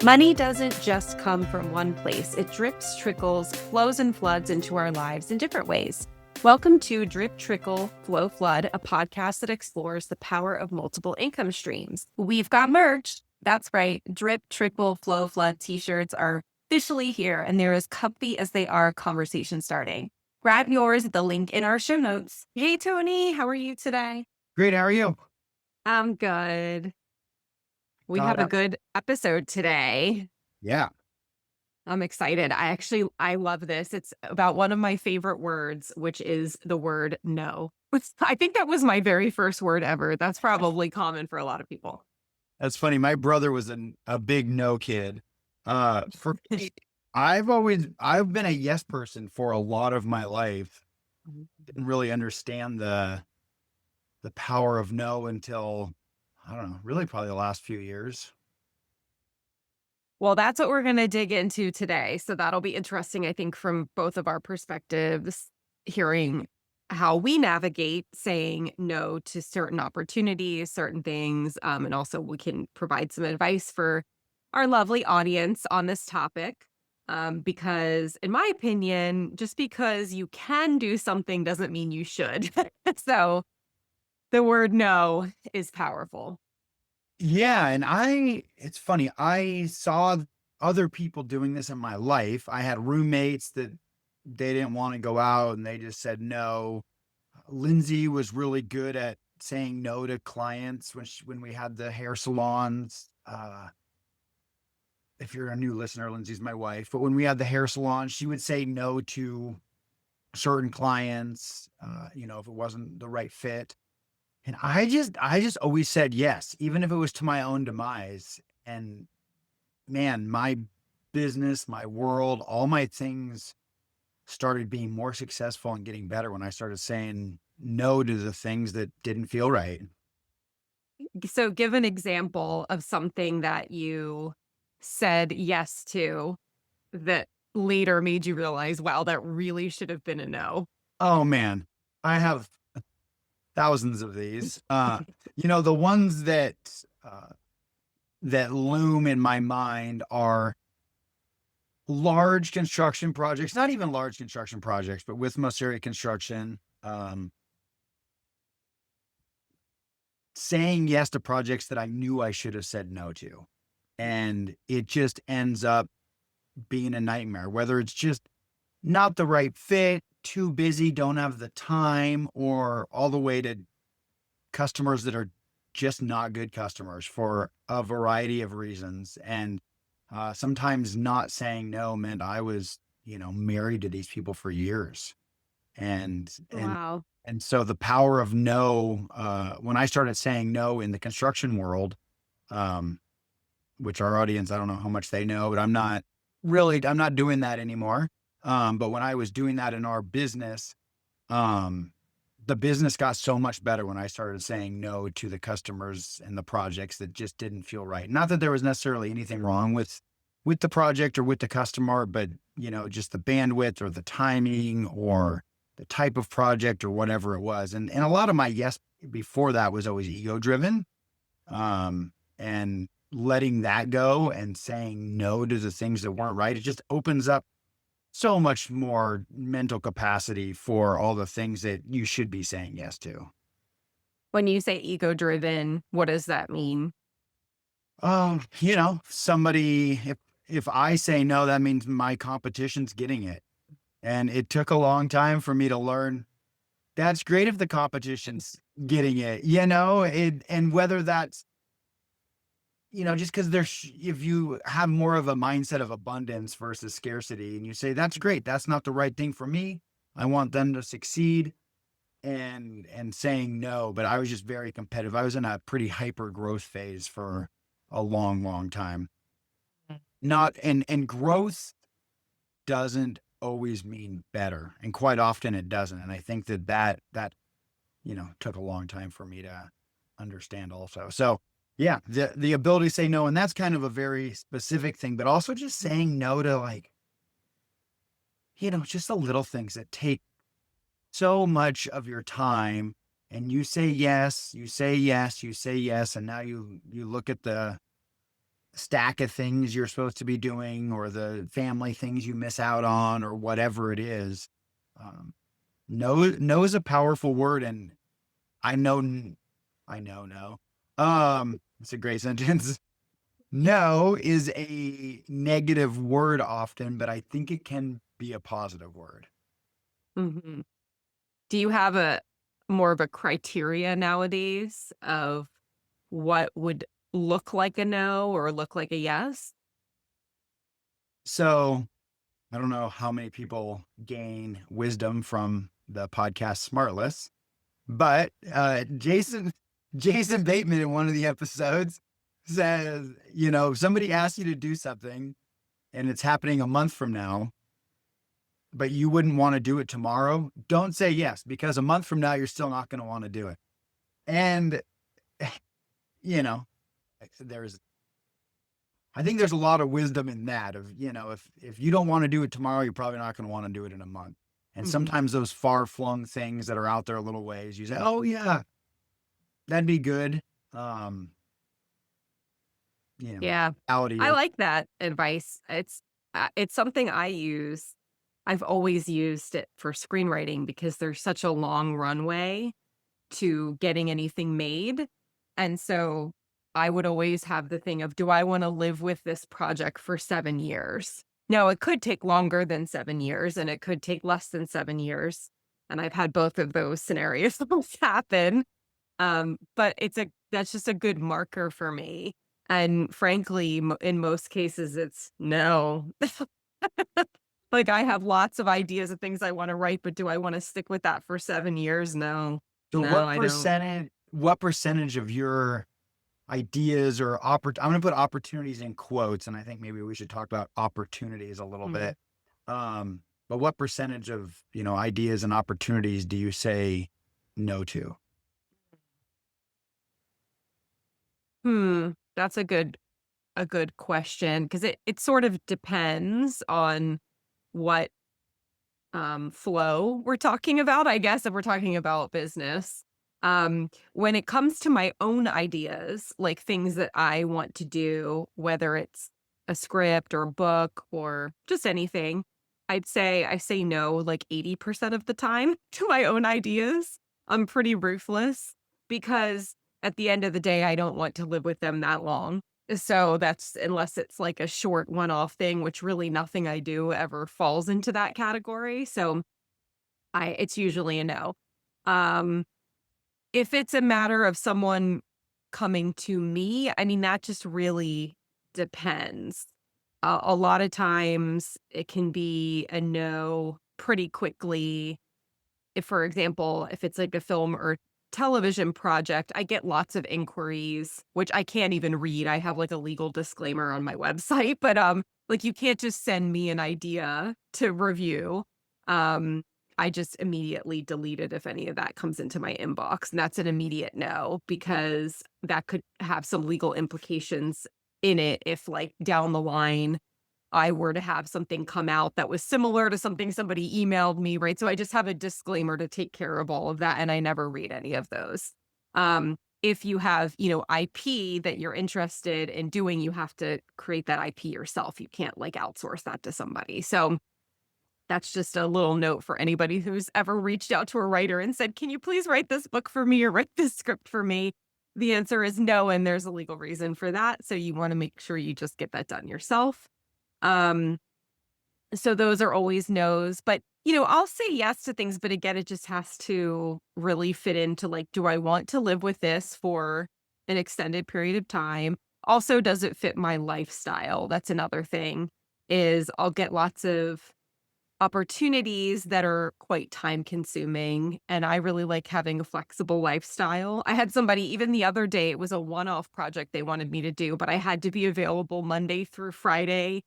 Money doesn't just come from one place. It drips, trickles, flows, and floods into our lives in different ways. Welcome to Drip, Trickle, Flow, Flood, a podcast that explores the power of multiple income streams. We've got merch. That's right. Drip, Trickle, Flow, Flood t-shirts are officially here, and they're as comfy as they are conversation starting. Grab yours at the link in our show notes. Hey, Tony, how are you today? Great. How are you? I'm good. We Got have a it. good episode today. Yeah. I'm excited. I love this. It's about one of my favorite words, which is the word no. I think that was my very first word ever. That's probably common for a lot of people. That's funny. My brother was a big no kid. For me, I've been a yes person for a lot of my life. Didn't really understand the power of no until, I don't know, really probably the last few years. Well, that's what we're going to dig into today. So that'll be interesting, I think, from both of our perspectives, hearing how we navigate saying no to certain opportunities, certain things. And also, we can provide some advice for our lovely audience on this topic. Because, in my opinion, just because you can do something doesn't mean you should. So the word no is powerful. Yeah. And it's funny. I saw other people doing this in my life. I had roommates that they didn't want to go out and they just said no. Lindsay was really good at saying no to clients when we had the hair salons. If you're a new listener, Lindsay's my wife. But when we had the hair salon, she would say no to certain clients, if it wasn't the right fit. And I just always said yes, even if it was to my own demise. And man, my business, my world, all my things started being more successful and getting better when I started saying no to the things that didn't feel right. So give an example of something that you said yes to that later made you realize, wow, that really should have been a no. Oh man, I have thousands of these. The ones that loom in my mind are large construction projects, not even large construction projects, but with Moseri Construction, saying yes to projects that I knew I should have said no to. And it just ends up being a nightmare, whether it's just not the right fit, too busy, don't have the time, or all the way to customers that are just not good customers for a variety of reasons. And sometimes not saying no meant I was, married to these people for years. And and Wow. and so the power of no, when I started saying no in the construction world, um, which our audience, I don't know how much they know, but I'm not doing that anymore. But when I was doing that in our business, um, the business got so much better when I started saying no to the customers and the projects that just didn't feel right. Not that there was necessarily anything wrong with the project or with the customer, but just the bandwidth or the timing or the type of project or whatever it was. And a lot of my yes before that was always ego driven. And letting that go and saying no to the things that weren't right, it just opens up so much more mental capacity for all the things that you should be saying yes to. When you say ego driven, what does that mean? Somebody, if I say no, that means my competition's getting it. And it took a long time for me to learn that's great if the competition's getting it, and whether that's, just because if you have more of a mindset of abundance versus scarcity and you say, that's great, that's not the right thing for me. I want them to succeed and saying no, but I was just very competitive. I was in a pretty hyper growth phase for a long, long time. Not, and growth doesn't always mean better. And quite often it doesn't. And I think that took a long time for me to understand also. So yeah, the ability to say no, and that's kind of a very specific thing, but also just saying no to just the little things that take so much of your time and you say yes, you say yes, you say yes. And now you look at the stack of things you're supposed to be doing or the family things you miss out on or whatever it is. Um, no is a powerful word. And I know, I know, no. It's a great sentence. No is a negative word often, but I think it can be a positive word. Hmm. Do you have a more of a criteria nowadays of what would look like a no or look like a yes? So I don't know how many people gain wisdom from the podcast Smartless, but Jason Bateman in one of the episodes says, if somebody asks you to do something and it's happening a month from now, but you wouldn't want to do it tomorrow, don't say yes, because a month from now you're still not going to want to do it. And you know, there's I think there's a lot of wisdom in that of, if you don't want to do it tomorrow, you're probably not going to want to do it in a month. And Mhm. sometimes those far flung things that are out there a little ways, you say, "Oh yeah, that'd be good." Um, Yeah. reality I is like that advice. It's something I use. I've always used it for screenwriting because there's such a long runway to getting anything made. And so I would always have the thing of, do I want to live with this project for 7 years? No, it could take longer than 7 years and it could take less than 7 years. And I've had both of those scenarios happen. But that's just a good marker for me. And frankly, in most cases, it's no. Like I have lots of ideas of things I want to write, but do I want to stick with that for 7 years? No, so no, I don't. what percentage of your ideas or I'm going to put opportunities in quotes, and I think maybe we should talk about opportunities a little Mhm. bit. But what percentage of, ideas and opportunities do you say no to? That's a good question because it sort of depends on what flow we're talking about, I guess, if we're talking about business. When it comes to my own ideas, like things that I want to do, whether it's a script or a book or just anything, I'd say I say no like 80% of the time to my own ideas. I'm pretty ruthless because at the end of the day, I don't want to live with them that long. So that's unless it's like a short one-off thing, which really nothing I do ever falls into that category. So it's usually a no. Um, if it's a matter of someone coming to me, I mean, that just really depends. A lot of times it can be a no pretty quickly if, for example, if it's like a film or television project, I get lots of inquiries, which I can't even read. I have like a legal disclaimer on my website, but like you can't just send me an idea to review. Um, I just immediately delete it if any of that comes into my inbox. And that's an immediate no, because that could have some legal implications in it if like down the line I were to have something come out that was similar to something somebody emailed me, right? So I just have a disclaimer to take care of all of that, and I never read any of those. If you have, IP that you're interested in doing, you have to create that IP yourself. You can't like outsource that to somebody. So that's just a little note for anybody who's ever reached out to a writer and said, "Can you please write this book for me or write this script for me?" The answer is no, and there's a legal reason for that. So you want to make sure you just get that done yourself. Um, so those are always no's, but, I'll say yes to things, but again, it just has to really fit into, like, do I want to live with this for an extended period of time? Also, does it fit my lifestyle? That's another thing, is I'll get lots of opportunities that are quite time consuming, and I really like having a flexible lifestyle. I had somebody even the other day, it was a one-off project they wanted me to do, but I had to be available Monday through Friday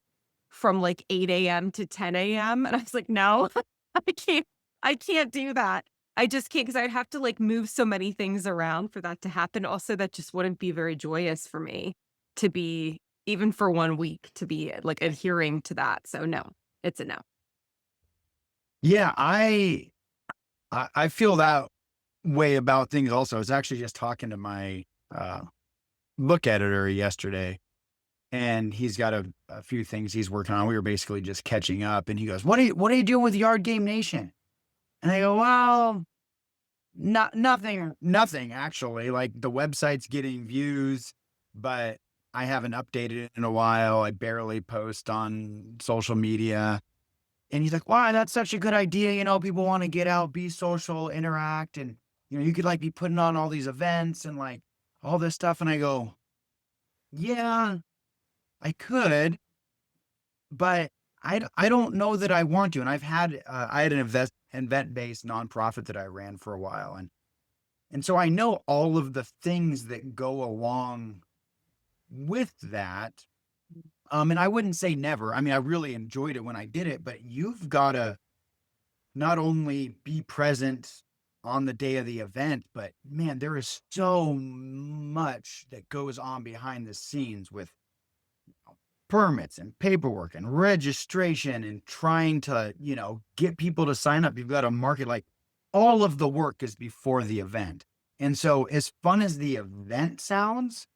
from like 8 a.m. to 10 a.m. And I was like, "No, I can't I can't do that. I just can't because 'cause I'd have to like move so many things around for that to happen. Also, that just wouldn't be very joyous for me to be even for 1 week to be like adhering to that. So no, it's a no. Yeah, I feel that way about things also. I was actually just talking to my book editor yesterday, and he's got a few things he's working on. We were basically just catching up, and he goes, what are you doing with Yard Game Nation?" And I go, "Well, nothing actually. Like the website's getting views, but I haven't updated it in a while. I barely post on social media." And he's like, "Why? That's such a good idea. People want to get out, be social, interact, and you could like be putting on all these events and like all this stuff." And I go, "Yeah, I could, but I don't know that I want to." And I had an event-based nonprofit that I ran for a while, and so I know all of the things that go along with that. And I wouldn't say never. I mean, I really enjoyed it when I did it, but you've got to not only be present on the day of the event, but man, there is so much that goes on behind the scenes with permits and paperwork and registration and trying to, get people to sign up. You've got to market, like all of the work is before the event. And so as fun as the event sounds,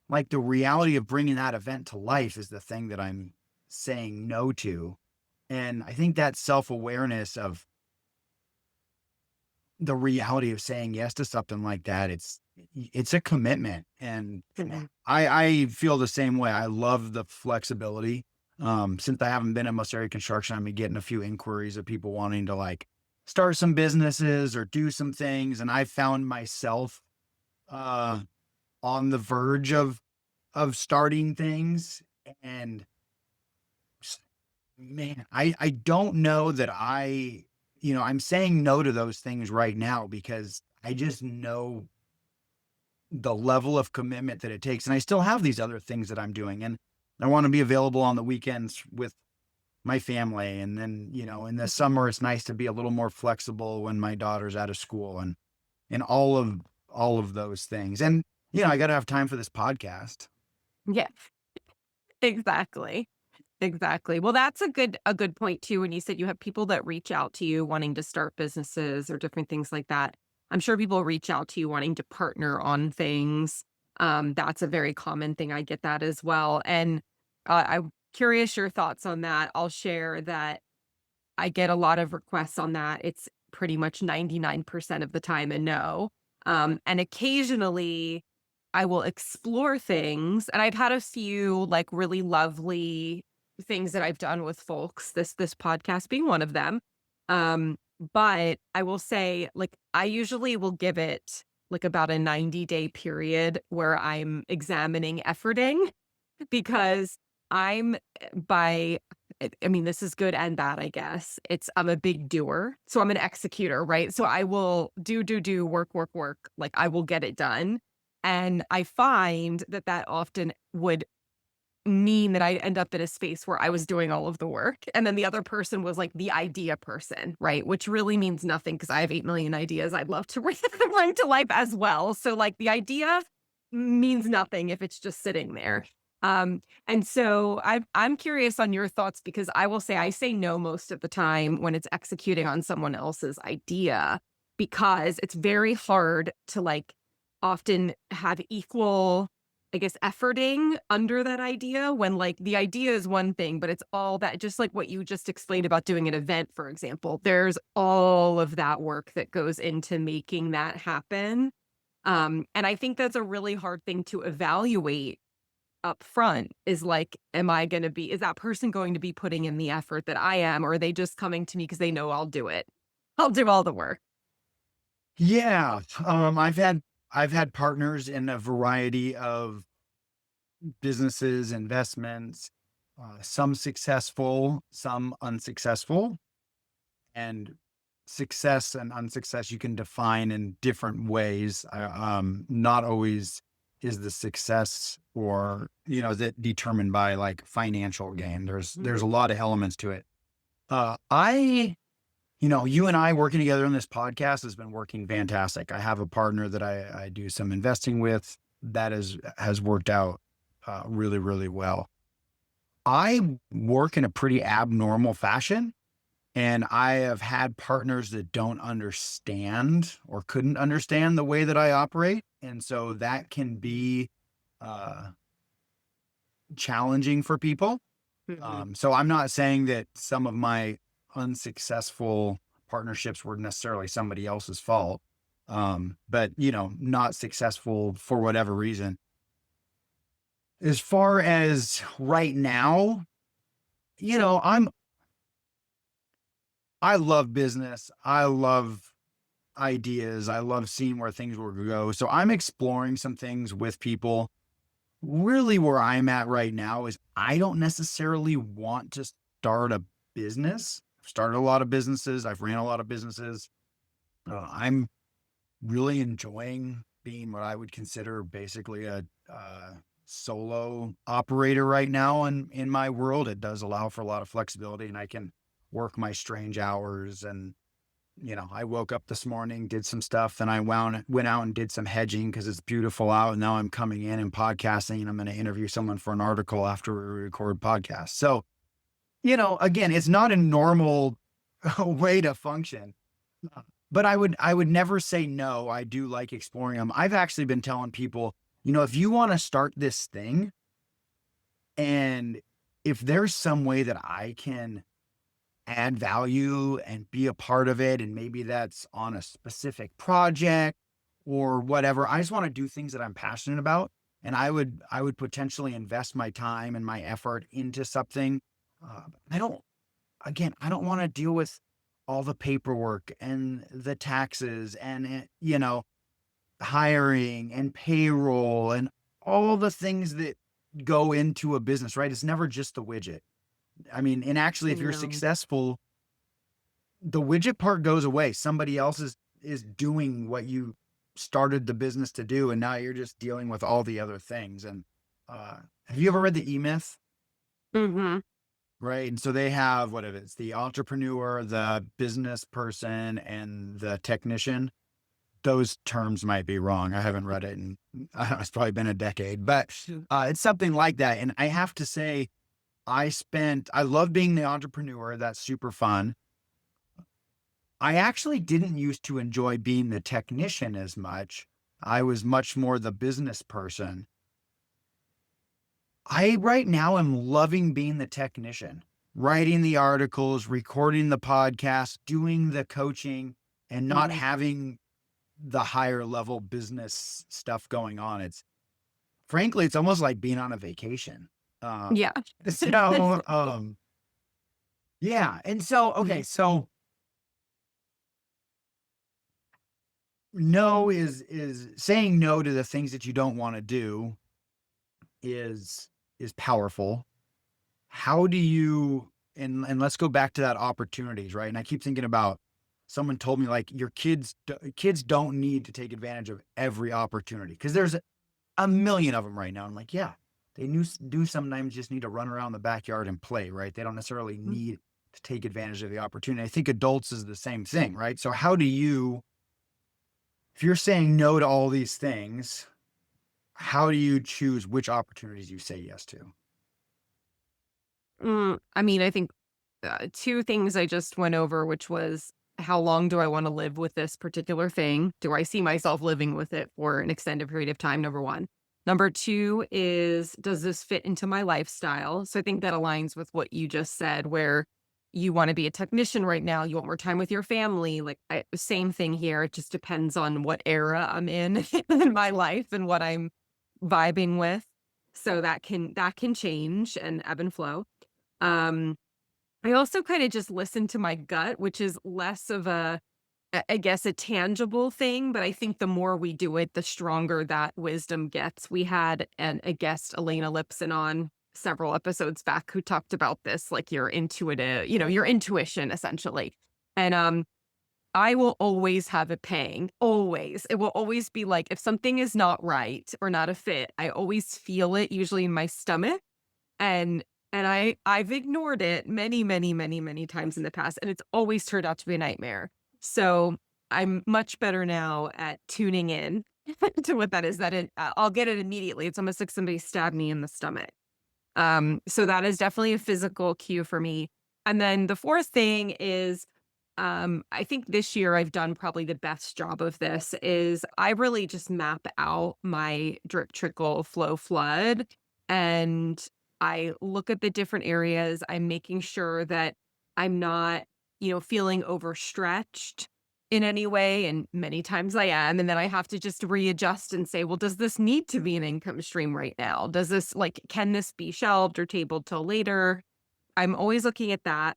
like the reality of bringing that event to life is the thing that I'm saying no to. And I think that self-awareness of the reality of saying yes to something like that, it's a commitment. And Mhm. I feel the same way. I love the flexibility. Since I haven't been in most area construction, I've been getting a few inquiries of people wanting to like start some businesses or do some things. And I found myself uh on the verge of starting things. And s- man, I don't know that I'm saying no to those things right now because I just know the level of commitment that it takes. And I still have these other things that I'm doing. And I want to be available on the weekends with my family. And then, in the summer, it's nice to be a little more flexible when my daughter's out of school and all of those things. And, I got to have time for this podcast. Yeah, exactly. Exactly. Well, that's a good point too when you said you have people that reach out to you wanting to start businesses or different things like that. I'm sure people reach out to you wanting to partner on things. That's a very common thing. I get that as well. And I'm curious your thoughts on that. I'll share that I get a lot of requests on that. It's pretty much 99% of the time a no. And occasionally I will explore things. And I've had a few like really lovely things that I've done with folks, this podcast being one of them. But I will say, like, I usually will give it like about a 90-day period where I'm examining efforting because I'm by I mean, this is good and bad, I guess. I'm a big doer, so I'm an executor, right? So I will do, work, work, work, like, I will get it done, and I find that that often would mean that I end up in a space where I was doing all of the work, and then the other person was, like, the idea person, right? Which really means nothing because I have 8 million ideas I'd love to bring to life as well, so, like, the idea means nothing if it's just sitting there. And so I'm curious on your thoughts because I will say I say no most of the time when it's executing on someone else's idea because it's very hard to like often have equal, I guess, efforting under that idea when like the idea is one thing, but it's all that just like what you just explained about doing an event, for example, there's all of that work that goes into making that happen. And I think that's a really hard thing to evaluate up front is like, is that person going to be putting in the effort that I am, or are they just coming to me because they know I'll do it? I'll do all the work. Yeah. I've had partners in a variety of businesses, investments, some successful, some unsuccessful. And success and unsuccess you can define in different ways. Not always is the success or that determined by like financial gain. There's Mhm. a lot of elements to it. I you and I working together on this podcast has been working fantastic. I have a partner that I do some investing with that has worked out really, really well. I work in a pretty abnormal fashion, and I have had partners that don't understand or couldn't understand the way that I operate. And so that can be uh, challenging for people. Mhm. So I'm not saying that some of my unsuccessful partnerships were necessarily somebody else's fault. But not successful for whatever reason. As far as right now, you know, I'm I love business. I love ideas. I love seeing where things will go. So I'm exploring some things with people. Really, where I'm at right now is I don't necessarily want to start a business. I've started a lot of businesses. I've ran a lot of businesses. I'm really enjoying being what I would consider basically a solo operator right now. And in my world, it does allow for a lot of flexibility, and I can work my strange hours. And I woke up this morning, did some stuff, then I went out and did some hedging because it's beautiful out. And now I'm coming in and podcasting, and I'm going to interview someone for an article after we record podcast. So, again, it's not a normal way to function. But I would never say no. I do like exploring them. I've actually been telling people, if you want to start this thing, and if there's some way that I can add value and be a part of it, and maybe that's on a specific project or whatever, I just want to do things that I'm passionate about. And I would potentially invest my time and my effort into something. Uh, I don't I don't want to deal with all the paperwork and the taxes and, hiring and payroll and all the things that go into a business, right? It's never just the widget. I mean, and actually, if you're No. successful, the widget part goes away. Somebody else is doing what you started the business to do, and now you're just dealing with all the other things. And have you ever read the E Myth? Mhm. Right. And so they have what it is, the entrepreneur, the business person, and the technician. Those terms might be wrong. I haven't read it and it's probably been a decade, but it's something like that. And I have to say, I love being the entrepreneur. That's super fun. I actually didn't used to enjoy being the technician as much. I was much more the business person. I right now am loving being the technician, writing the articles, recording the podcast, doing the coaching, and not Mhm. having the higher level business stuff going on. It's frankly, it's almost like being on a vacation. Uh, Yeah. so, yeah. And so, okay. Mhm. So no is saying no to the things that you don't want to do is, is powerful. How do you and let's go back to that opportunities, right? And I keep thinking about someone told me like your kids don't need to take advantage of every opportunity because there's a million of them right now. I'm like, yeah, do sometimes just need to run around the backyard and play, right? They don't necessarily need to take advantage of the opportunity. I think adults is the same thing, right? So how do you, if you're saying no to all these things, how do you choose which opportunities you say yes to? I mean, I think, 2 things I just went over, which was how long do I wanna live with this particular thing? Do I see myself living with it for an extended period of time, number 1. Number 2 is, does this fit into my lifestyle? So I think that aligns with what you just said, where you wanna be a technician right now, you want more time with your family, like, same thing here, it just depends on what era I'm in in my life and what I'm vibing with. So that can change and ebb and flow. Um, I also kinda just listen to my gut, which is less of a I guess, a tangible thing, but I think the more we do it, the stronger that wisdom gets. We had a guest, Elena Lipson, on several episodes back who talked about this, like your intuitive your intuition, essentially. And, I will always have a pang, always. It will always be like, if something is not right or not a fit, I always feel it, usually in my stomach. And I've ignored it many, many, many, many times in the past, and it's always turned out to be a nightmare. So, I'm much better now at tuning in to what that is, that I'll get it immediately. It's almost like somebody stabbed me in the stomach. So that is definitely a physical cue for me. And then the 4th thing is, I think this year I've done probably the best job of this, is I really just map out my drip, trickle, flow, flood, and I look at the different areas. I'm making sure that I'm not, feeling overstretched in any way. And many times I am. And then I have to just readjust and say, well, does this need to be an income stream right now? Does this, like, can this be shelved or tabled till later? I'm always looking at that.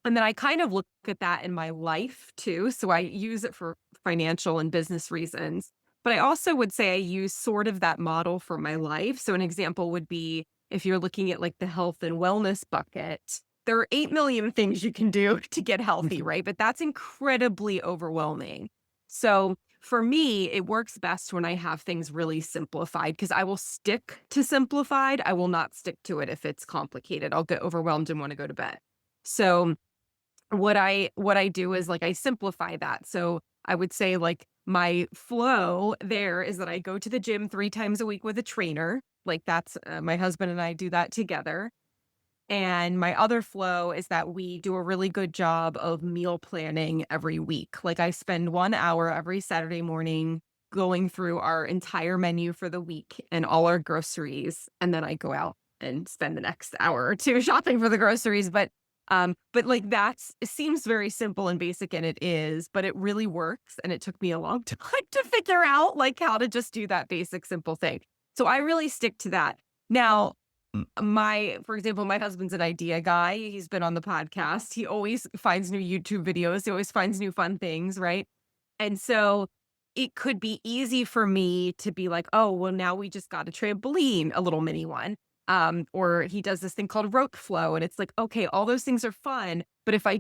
And then I kind of look at that in my life too. So I use it for financial and business reasons. But I also would say I use sort of that model for my life. So an example would be if you're looking at like the health and wellness bucket, there are 8 million things you can do to get healthy, right? But that's incredibly overwhelming. So for me, it works best when I have things really simplified because I will stick to simplified. I will not stick to it if it's complicated. I'll get overwhelmed and want to go to bed. So what I do is, like, I simplify that. So I would say, like, my flow there is that I go to the gym 3 times a week with a trainer. Like, that's, my husband and I do that together. And my other flow is that we do a really good job of meal planning every week. Like, I spend 1 hour every Saturday morning going through our entire menu for the week and all our groceries, and then I go out and spend the next hour or 2 shopping for the groceries. But like that's it seems very simple and basic, and it is, but it really works. And it took me a long time to figure out like how to just do that basic, simple thing. So I really stick to that. Now, for example, my husband's an idea guy. He's been on the podcast. He always finds new YouTube videos. He always finds new fun things, right? And so it could be easy for me to be like, oh, well, now we just got a trampoline, a little mini one. Or he does this thing called rope flow. And it's like, okay, all those things are fun. But if I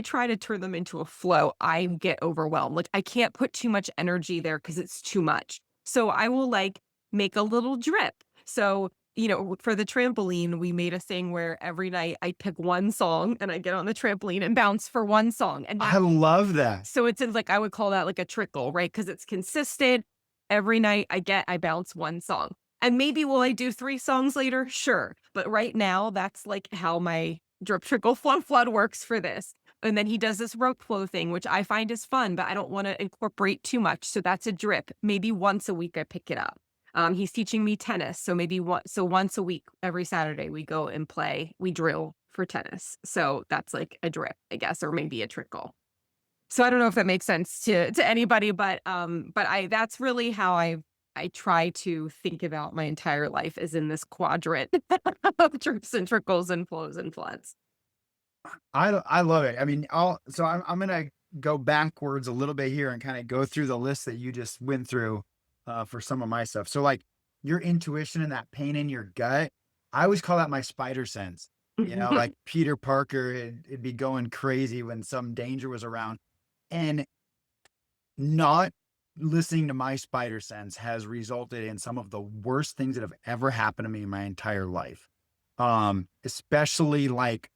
try to turn them into a flow, I get overwhelmed. Like I can't put too much energy there because it's too much. So I will like make a little drip. So, for the trampoline, we made a thing where every night I pick one song and I get on the trampoline and bounce for one song. And I love that. so it's like I would call that like a trickle, right? Because it's consistent. Every night I bounce one song. And maybe will I do 3 songs later? Sure. But right now, that's like how my drip, trickle, flood works for this. And then he does this rope flow thing, which I find is fun, but I don't want to incorporate too much. So that's a drip. Maybe once a week I pick it up. He's teaching me tennis. So once a week, every Saturday, we go and we drill for tennis. So that's like a drip, I guess, or maybe a trickle. So I don't know if that makes sense to anybody, but that's really how I try to think about my entire life is in this quadrant of drips and trickles and flows and floods. I love it. I mean, I'm gonna go backwards a little bit here and kind of go through the list that you just went through for some of my stuff. So like your intuition and that pain in your gut, I always call that my spider sense. Like Peter Parker, it'd be going crazy when some danger was around, and not listening to my spider sense has resulted in some of the worst things that have ever happened to me in my entire life. Especially like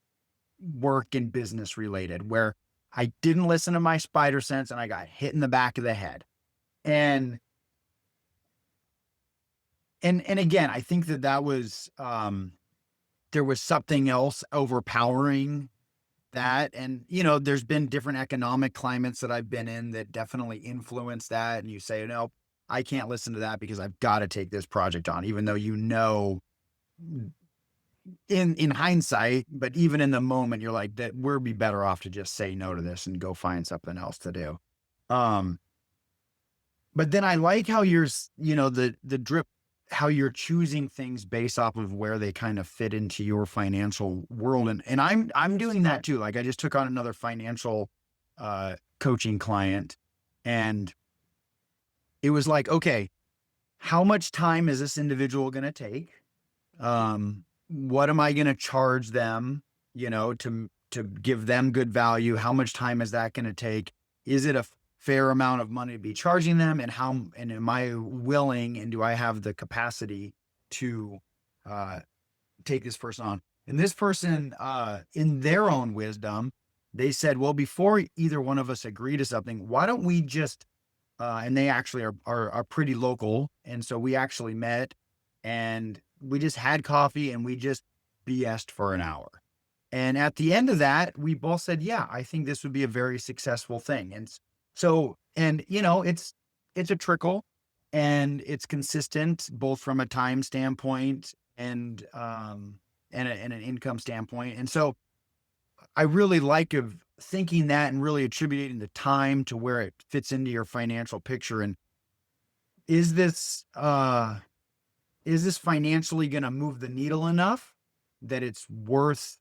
work and business related, where I didn't listen to my spider sense and I got hit in the back of the head. And again, I think that was there was something else overpowering that. And there's been different economic climates that I've been in that definitely influence that. And you say, no, I can't listen to that because I've got to take this project on, even though in hindsight, but even in the moment, you're like, that we'd be better off to just say no to this and go find something else to do. But then I like how the drip, how you're choosing things based off of where they kind of fit into your financial world. And I'm doing that too. Like I just took on another financial coaching client, and it was like, okay, how much time is this individual going to take? What am I going to charge them, to give them good value? How much time is that going to take? Is it a fair amount of money to be charging them? And am I willing, and do I have the capacity to take this person on? And this person, in their own wisdom, they said, well, before either one of us agree to something, why don't we just, and they actually are pretty local. And so we actually met and we just had coffee and we just BS'd for an hour. And at the end of that, we both said, yeah, I think this would be a very successful thing. And so, it's a trickle and it's consistent both from a time standpoint and an income standpoint. And so I really like of thinking that and really attributing the time to where it fits into your financial picture. And is this uh is this financially going to move the needle enough that it's worth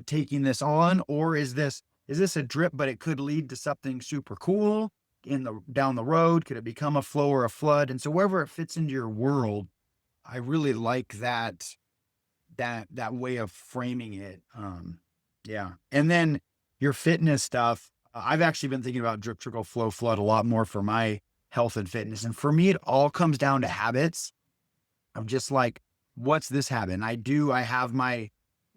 taking this on, or is this a drip but it could lead to something super cool in the down the road? Could it become a flow or a flood? And so wherever it fits into your world, I really like that way of framing it. Yeah. And then your fitness stuff, I've actually been thinking about drip, trickle, flow, flood a lot more for my health and fitness. And for me, it all comes down to habits of just like, what's this habit? And I have my,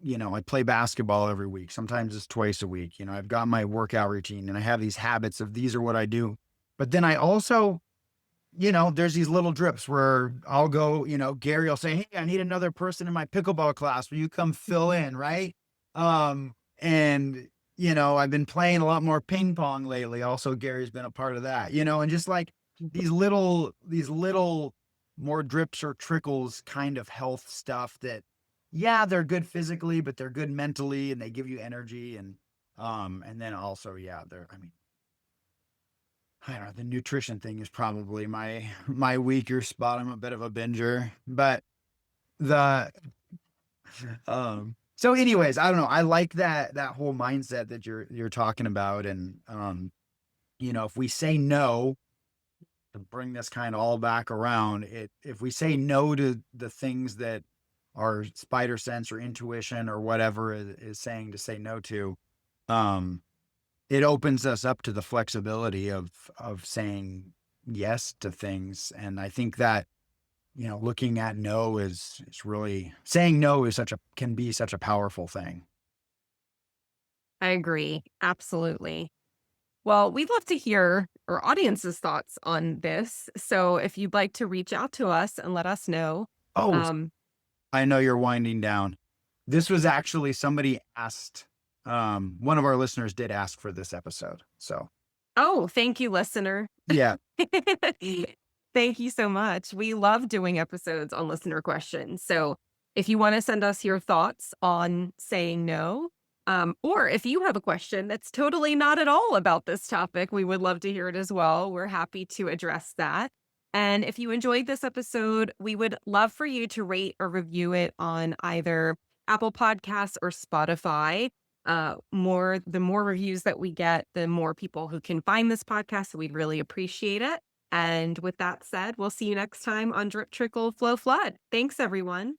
I play basketball every week. Sometimes it's twice a week. I've got my workout routine and I have these habits of these are what I do. But then I also, there's these little drips where I'll go, Gary will say, hey, I need another person in my pickleball class. Will you come fill in? Right. And, I've been playing a lot more ping pong lately. Also, Gary's been a part of that, and just like these little more drips or trickles kind of health stuff that, yeah, they're good physically, but they're good mentally and they give you energy. And then also, yeah, I don't know, the nutrition thing is probably my weaker spot. I'm a bit of a binger, but the so anyways, I don't know. I like that whole mindset that you're talking about. And if we say no, to bring this kind of all back around, if we say no to the things that our spider sense or intuition or whatever is saying to say no to, um it opens us up to the flexibility of saying yes to things. And I think that, looking at no is really saying no is can be such a powerful thing. I agree. Absolutely. Well, we'd love to hear our audience's thoughts on this. So if you'd like to reach out to us and let us know, Oh, um, I know you're winding down. This was actually somebody asked, one of our listeners did ask for this episode. So oh, thank you, listener. yeah. Thank you so much. We love doing episodes on listener questions. So if you want to send us your thoughts on saying no, or if you have a question that's totally not at all about this topic, we would love to hear it as well. We're happy to address that. And if you enjoyed this episode, we would love for you to rate or review it on either Apple Podcasts or Spotify. The more reviews that we get, the more people who can find this podcast. So we'd really appreciate it. And with that said, we'll see you next time on Drip Trickle Flow Flood. Thanks, everyone.